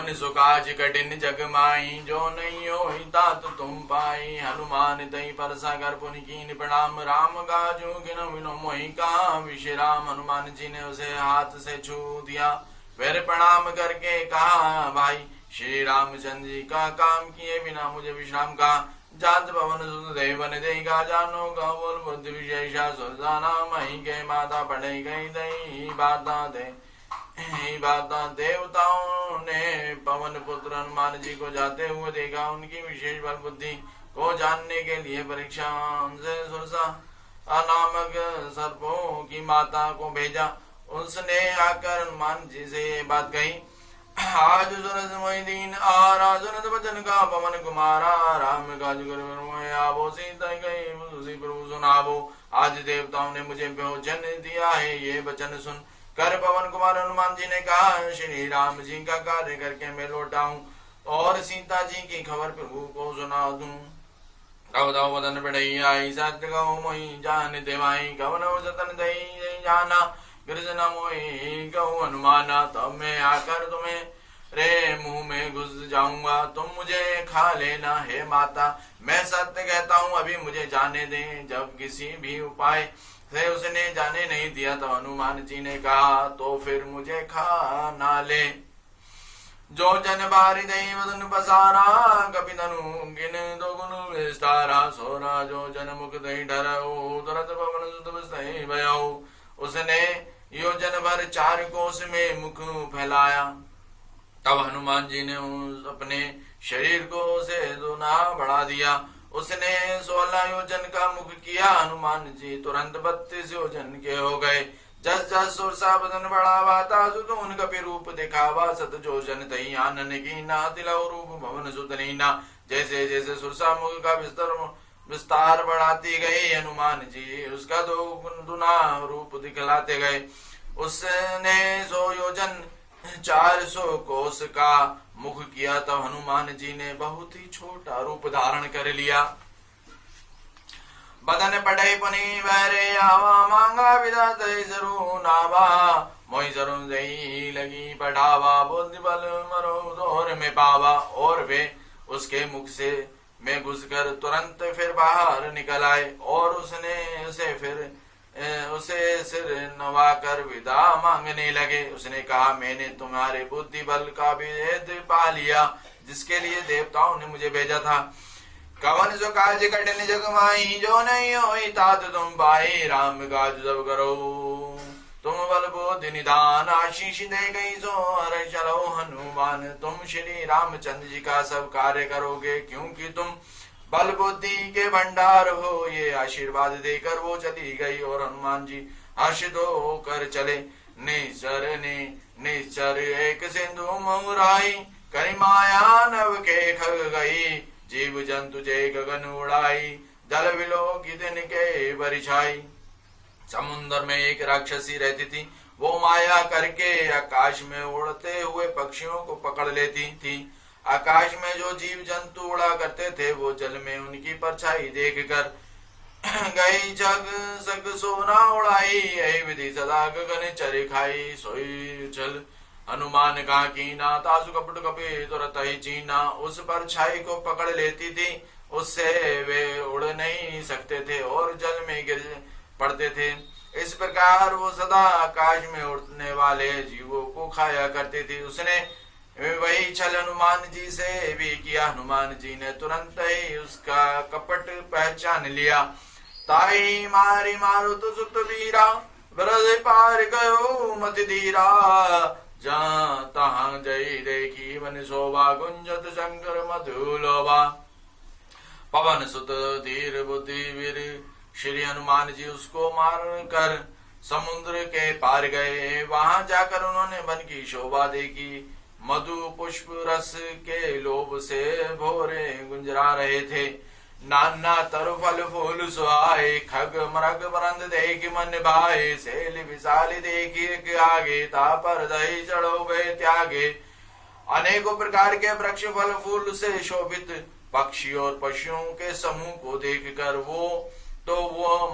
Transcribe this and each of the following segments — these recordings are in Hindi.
कवन सो काज कठिन जग माई, जो नहीं होई तात तुम पाई। हनुमान तई पर सागर पुनि कीन प्रणाम, राम काजू किन बिनो मोहि कहा विश्राम। हनुमान जी ने उसे हाथ से छू दिया, फिर प्रणाम करके कहा भाई श्री रामचंद्र जी का काम किए बिना मुझे विश्राम कहा। जात पवन सुत देवन देगा, जानो का बोल बुद्धि विशेषा सुरजाना। मही के माता पढ़े गई दई बाता दे देवताओं ने पवन पुत्र हनुमान जी को जाते हुए देखा। उनकी विशेष बल बुद्धि को जानने के लिए परीक्षा उनसे सुरसा नामक सर्पों की माता को भेजा। उसने आकर हनुमान जी से ये बात कही, आज सुरस मोहिदीन आरा, सुनत वचन का पवन कुमारा। राम काज कर आवो, सीता गई तुलसी प्रभु सुनावो। आज देवताओं ने मुझे भोजन दिया है, ये वचन सुन कर पवन कुमार हनुमान जी ने कहा, श्री राम जी का कार्य करके मैं लौटाऊं और सीता जी की खबर प्रभु को सुना दूं। कवदाओ वदन बढ़ई आई, सत्य गौ मोहि जान देवाई। कवन जतन दई जाना, कृष्ण मोहि गौ हनुमाना। तब मैं आकर तुम्हें रे मुंह में घुस जाऊंगा, तुम मुझे खा लेना हे माता। मैं सत्य कहता हूँ, अभी मुझे जाने दें। जब किसी भी उपाय से उसने जाने नहीं दिया तो हनुमान जी ने कहा, तो फिर मुझे खा ना ले। जो जन बारी दई वदन पसारा, कपि तनु गिन दो गुण विस्तारा। सोना जो जन मुख दई डरऊ, तुरंत पवन सुत बसई भयऊ। उसने योजन भर 4 कोस में मुख फैलाया। तब हनुमान जी ने अपने शरीर को उसे दुना बढ़ा दिया। उसने 16 योजन का मुख किया। हनुमान जी तुरंत 32 योजन के हो गए। जस जस सुरसा बदन बढ़ावा, तासु उन कपि रूप दिखावा। सत जोजन तई आनन कीना, तिलौ रूप भवन सुत नीना। जैसे जैसे सुरसा मुख का विस्तार बढ़ाती गई, हनुमान जी उसका 2 गुना रूप दिखलाते गए। उसने 100 योजन 400 कोस का मुख किया। तब हनुमान जी ने बहुत ही छोटा रूप धारण कर लिया। बदन पढ़े पुनि बहरे आवा, मांगा विधात जरू नावा। मोहि जरू दई लगी बढ़ावा, बुद्धि बल मरो दौर में पावा। और वे उसके मुख से में घुसकर तुरंत फिर बाहर निकल आए और उसने उसे सिर नवाकर विदा मांगने लगे। उसने कहा, मैंने तुम्हारे बुद्धि बल का भेद पा लिया, जिसके लिए देवताओं ने मुझे भेजा था। कवन सो काज कठिन जग माई, जो नहीं होई तात तुम पाई। राम काज सब करो तुम बल बुद्धि निधान, आशीष दे गई सो हर चलो हनुमान। तुम श्री रामचंद्र जी का सब कार्य करोगे, क्योंकि तुम बल बुद्धि के भंडार हो। ये आशीर्वाद देकर वो चली गई और हनुमान जी हर्षित होकर चले। निश्चर एक सिंधु मुराई, करी माया नव के खग गई। जीव जंतु जय गगन उड़ाई, जल विलो की दिन के बरिछाई। समुद्र में एक राक्षसी रहती थी। वो माया करके आकाश में उड़ते हुए पक्षियों को पकड़ लेती थी। आकाश में जो जीव जंतु उड़ा करते थे, वो जल में उनकी परछाई देखकर गई जग सग सोना उड़ाई। यही विधि सदा गगन चर खाई, सोई चल हनुमान का कीना। तासु कपट कपे तुरत ही चीना। उस परछाई को पकड़ लेती थी, उससे वे उड़ नहीं सकते थे और जल में गिर पड़ते थे। इस प्रकार वो सदा आकाश में उड़ने वाले जीवों को खाया करती थी। उसने वही छल हनुमान जी से भी किया। हनुमान जी ने तुरंत ही उसका कपट पहचान लिया। ताई मारी मारो तो सुत वीरा, ब्रज पार गयो मत धीरा। जहाँ तहाँ जय देखी मन शोभा, गुंजत शंकर मधुलोभा। पवन सुत धीर बुद्धि वीर, श्री हनुमान जी उसको मार कर समुद्र के पार गए। वहां जाकर उन्होंने वन की शोभा देखी। मधु पुष्प रस के लोभ से भोरे गुंजरा रहे थे। नाना तरु फल फूल सुहाए, खग मरग बरंद देख मन भाए। सेल विशाल देखी आगे, तापर दही चढ़ो गए त्यागे। अनेकों प्रकार के वृक्ष फल फूल से शोभित पक्षी और पशुओं के समूह को देखकर वो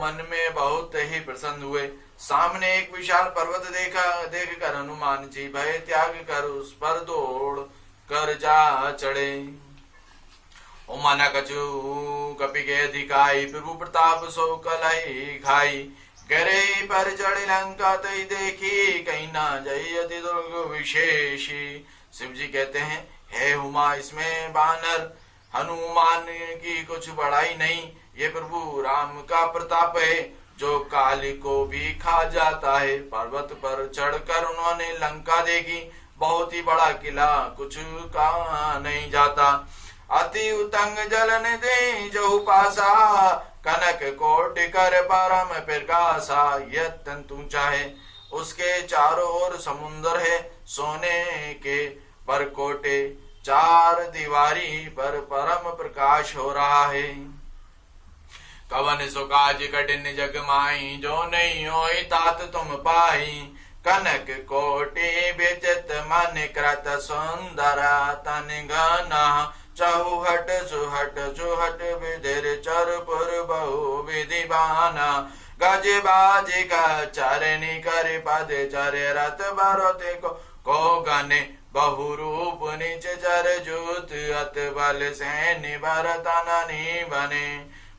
मन में बहुत ही प्रसन्न हुए। सामने एक विशाल पर्वत देखकर हनुमान जी भय त्याग कर उस पर दौड़ पर जा चढ़े। उमन कछु कपि के अधिकाई, प्रभु प्रताप सो कलहि खाई। करे पर चढ़ी लंका तई देखी, कहीं ना जई अति दुर्ग विशेषी। शिव जी कहते हैं, हे उमा, इसमें बानर हनुमान की कुछ बड़ाई नहीं, ये प्रभु राम का प्रताप है जो काली को भी खा जाता है। पर्वत पर चढ़कर उन्होंने लंका देखी, बहुत ही बड़ा किला, कुछ कहा नहीं जाता। अति उतंग जलन दे जो पासा, कनक कोट कर परम प्रकाशा। यह अत्यंत ऊंचा है, उसके चारों ओर समुद्र है, सोने के परकोटे, चार दीवारी पर परम प्रकाश हो रहा है। कवन सो काज कठिन जग माई, जो नहीं होई तात तुम पाई। कनक कोटि बेचत मन कृत सुंदरा, तन घना चौहट सुहट चुहट विधिर चरपुर बहु विधि बाना। गज बाज का चरणी कर पद चर रथ भरते को गने, बहु रूप निच चर जूत अत बल सैन्य भरतननि बने।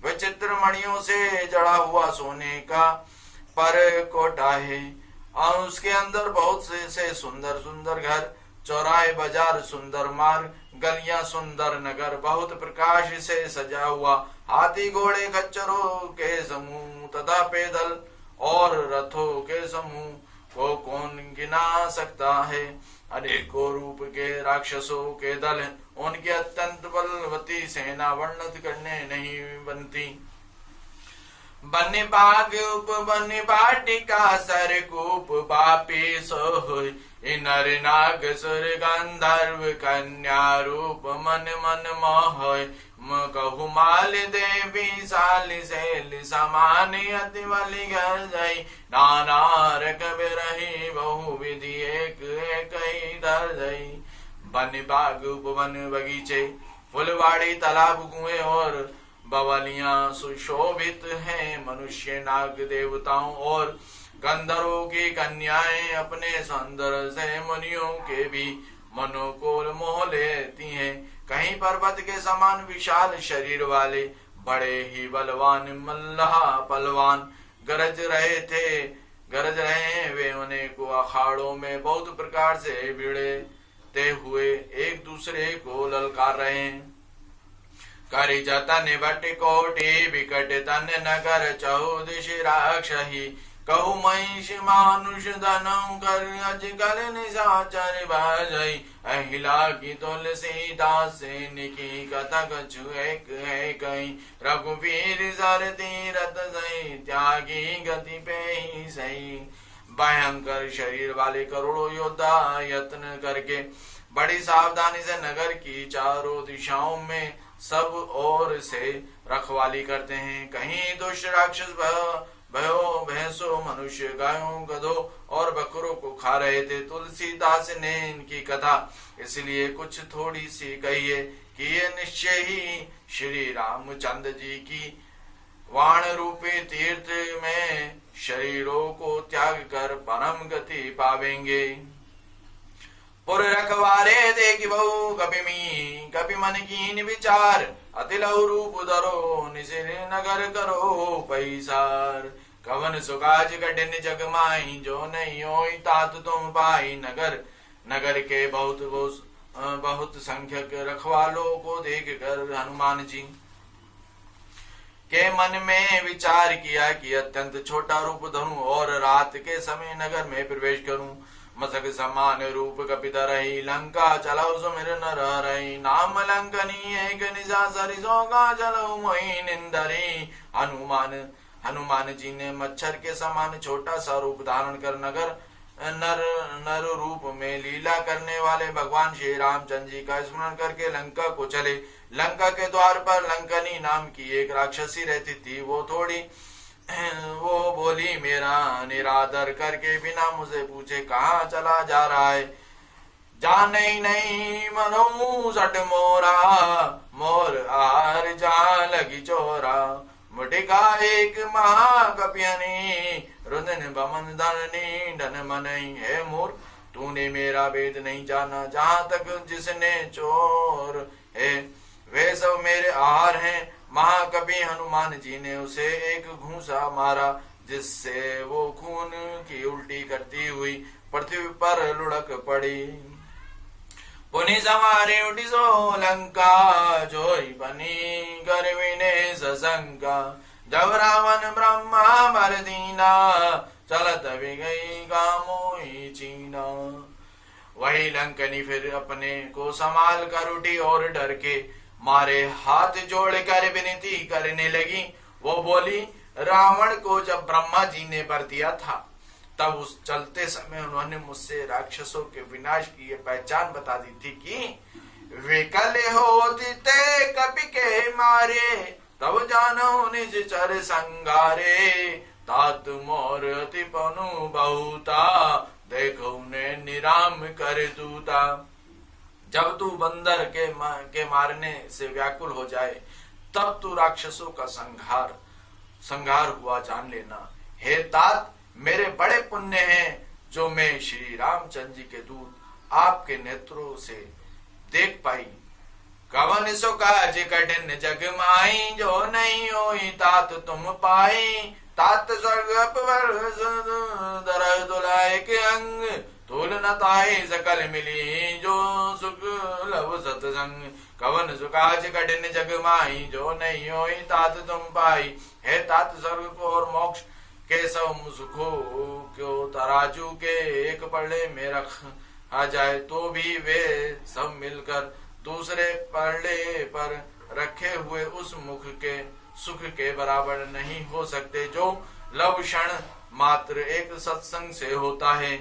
विचित्र मणियों से जड़ा हुआ सोने का पर कोटा है, और उसके अंदर बहुत से सुंदर सुंदर घर, चौराहे बाजार सुंदर मार्ग, गलियां सुंदर नगर, बहुत प्रकाश से सजा हुआ। हाथी घोड़े खच्चरों के समूह तथा पैदल और रथों के समूह को कौन गिना सकता है। अनेकों रूप के राक्षसों के दल, उनकी अत्यंत बलवती सेना वर्णित करने नहीं बनती। बन बाग उप बन बाटिका सरकूप बापी सोय, नर नाग सुर गंधर्व कन्या रूप मन मन मोह। कहु माल देवी साली सैल समान, अति बलि घर जाई। नाना रकब रही बहु विधि एक एक ही धर जाई। बन बाग उपवन बगीचे, फुलवाड़ी तालाब कुएं और बवलियां सुशोभित हैं। मनुष्य नाग देवताओं और गंधर्वों की कन्याएं अपने सौंदर्य से मुनियों के भी मनो को मोह लेती हैं। कहीं पर्वत के समान विशाल शरीर वाले बड़े ही बलवान मल्लाह पलवान गरज रहे हैं। वे उन्हें को अखाड़ों में बहुत प्रकार से भिड़ते हुए एक दूसरे को ललकार रहे हैं। करि जतन बट कोटि विकट तन नगर, चौदिश राक्षही। कहु महिष मानुष धनऊ कर, अजगल निशाचर बाजई। अहिला की तुलसी दास निकी कथा कछु एक है कहीं। रघुवीर सर तीरथ सही, त्यागी गति पे ही सही। भयंकर शरीर वाले करोड़ों योद्धा यत्न करके बड़ी सावधानी से नगर की चारों दिशाओं में सब ओर से रखवाली करते हैं। कहीं दुष्ट राक्षस भयो भैंसों मनुष्य गायों गधों और बकरों को खा रहे थे। तुलसीदास ने इनकी कथा इसलिए कुछ थोड़ी सी कही है कि ये निश्चय ही श्री रामचंद्र जी की वाण रूपी तीर्थ में शरीरों को त्याग कर परम गति पावेंगे। पुर रखवारे देख बहु कपि मन कीन विचार। अति लहु रूप धरो निसिर नगर करो पैसार। कवन सुकाज कठिन जग माई, जो नहीं होई तात तुम पाई। नगर के बहुत संख्यक रखवालों को देख कर हनुमान जी के मन में विचार किया कि अत्यंत छोटा रूप धरूं और रात के समय नगर में प्रवेश करूं। मसक समान रूप कपिता रही, लंका चलाऊ सुमिर न रही। नाम लंकनी एक निजा सरिसो का चलो मोहि निंदरी। हनुमान जी ने मच्छर के समान छोटा सा रूप धारण कर नर रूप में लीला करने वाले भगवान श्री रामचंद्र जी का स्मरण करके लंका को चले। लंका के द्वार पर लंकनी नाम की एक राक्षसी रहती थी। वो बोली, मेरा निरादर करके बिना मुझे पूछे कहाँ चला जा रहा है। जाने ही नहीं मनो सट मोरा, मोर आर जा लगी चोरा। मुटिका एक महाकपियनी, रुदन बमन धरनी धन मनई। हे मोर, तूने मेरा वेद नहीं जाना, जहाँ तक जिसने चोर है वे सब मेरे आहार हैं। महाकवि हनुमान जी ने उसे एक घूंसा मारा, जिससे वो खून की उल्टी करती हुई पृथ्वी पर लुढ़क पड़ी। पुनि सवारी उठी सो लंका, जोई बनी गर्वी ने सशंका। जब रावण ब्रह्मा मर दीना, चलत भी गई गामोई चीना। वही लंकनी फिर अपने को संभाल कर उठी और डर के मारे हाथ जोड़ कर विनती करने लगी। वो बोली, रावण को जब ब्रह्मा जी ने वर दिया था, तब उस चलते समय उन्होंने मुझसे राक्षसों के विनाश की ये पहचान बता दी थी कि विकल होती ते कपि के मारे, तब जानो निज चर संगारे। तात मोर अति पनु बहुता, देखो ने निराम कर दूता। जब तू बंदर के मारने से व्याकुल हो जाए, तब तू राक्षसों का संहार हुआ जान लेना। हे तात, मेरे बड़े पुण्य हैं जो मैं श्री रामचंद्र जी के दूत आपके नेत्रों से देख पाई। कवन सो काज कठिन जग माई, जो नहीं होई तात तुम पाई। तात स्वर्ग अपवर दर दुलाए के अंग, तुल न ताई सकल मिली, जो सुख लव सतसंग। कवन सो काज कठिन जग माई, जो नहीं होई तात तुम पाई। है तात स्वर्ग को और मोक्ष के सब सुखों क्यों तराजू के एक पल्ले में रखा जाए, तो भी वे सब मिलकर दूसरे पल्ले पर रखे हुए उस मुख के सुख के बराबर नहीं हो सकते, जो लव क्षण मात्र एक सत्संग से होता है।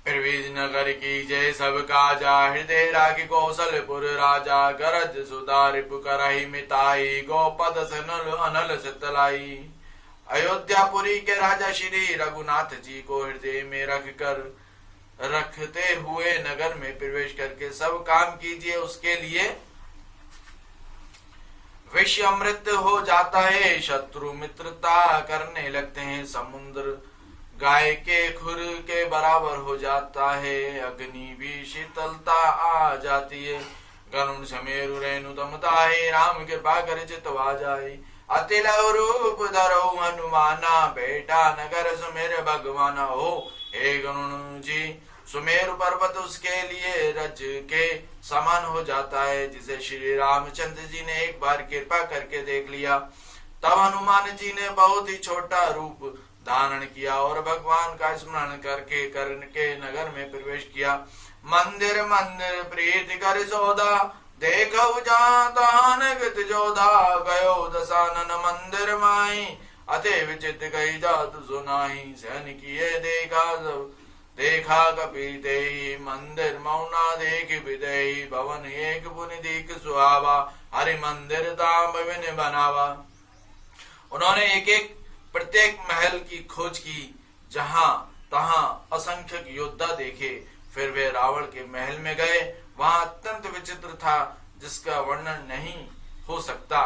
प्रवेद नगर की जय सब काजा, हृदय रागी कौशलपुर राजा। गरज सुधारिप करहि मिताई, गोपद सनल अनल सितलाई। अयोध्यापुरी के राजा श्री रघुनाथ जी को हृदय में रखते हुए नगर में प्रवेश करके सब काम कीजिए। उसके लिए विषय अमृत हो जाता है, शत्रु मित्रता करने लगते हैं। समुद्र गाय के खुर के बराबर हो जाता है, अग्नि भी शीतलता आ जाती है। गरुण समेरु रेणु दमता है, राम कृपा कर चितवा जाए। अति लव रूप धरो हनुमाना, बेटा नगर सुमेर भगवाना हो। हे गरुण जी, सुमेरु पर्वत उसके लिए रज के समान हो जाता है, जिसे श्री रामचंद्र जी ने एक बार कृपा करके देख लिया। तब हनुमान जी ने बहुत ही छोटा रूप धारण किया और भगवान का स्मरण करके नगर में प्रवेश किया। मंदिर मंदिर प्रीति कर सौदा, देखो जातान गत जोधा। गयो दशानन मंदिर माई, अते विचित गई जात सुनाई। सहन किए देखा कपि मंदिर मौना देख विदई। भवन एक पुनि दीक सुहावा, हरि मंदिर ताम विन बनावा। उन्होंने एक एक प्रत्येक महल की खोज की, जहां तहां असंख्य योद्धा देखे। फिर वे रावण के महल में गए, वहां अत्यंत विचित्र था, जिसका वर्णन नहीं हो सकता।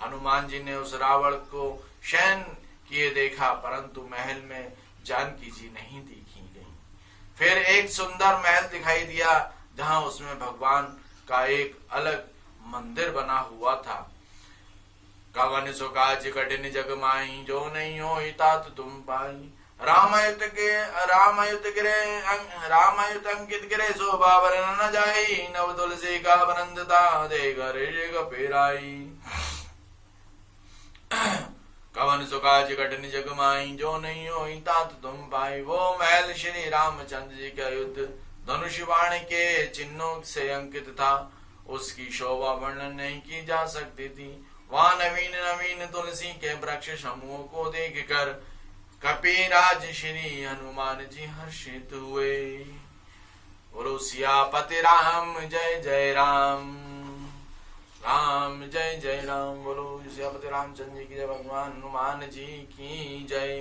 हनुमान जी ने उस रावण को शयन किए देखा, परंतु महल में जानकी जी नहीं देखी गई। फिर एक सुंदर महल दिखाई दिया, जहां उसमें भगवान का एक अलग मंदिर बना हुआ था। कवन सो काज कठिन जग माही, जो नहीं हो तात तुम पाई। रामायुत अंकित गिरे, शोभा बरन न जाई। नव तुलसी का बनंदता, दे गराई। कवन सो काज कठिन जग माही, जो नहीं हो तात तुम पाई। वो महल श्री रामचंद्र जी का युद्ध धनुष बाण के चिन्हों से अंकित था। उसकी शोभा वर्णन नहीं की जा सकती थी। वहां नवीन नवीन तुलसी के वृक्ष समूह को देखकर कपिराज श्री हनुमान जी हर्षित हुए। बोलो सियापति राम जय जय राम, राम जय जय राम। बोलो सियापति रामचंद्र जी की जय, भगवान हनुमान जी की जय।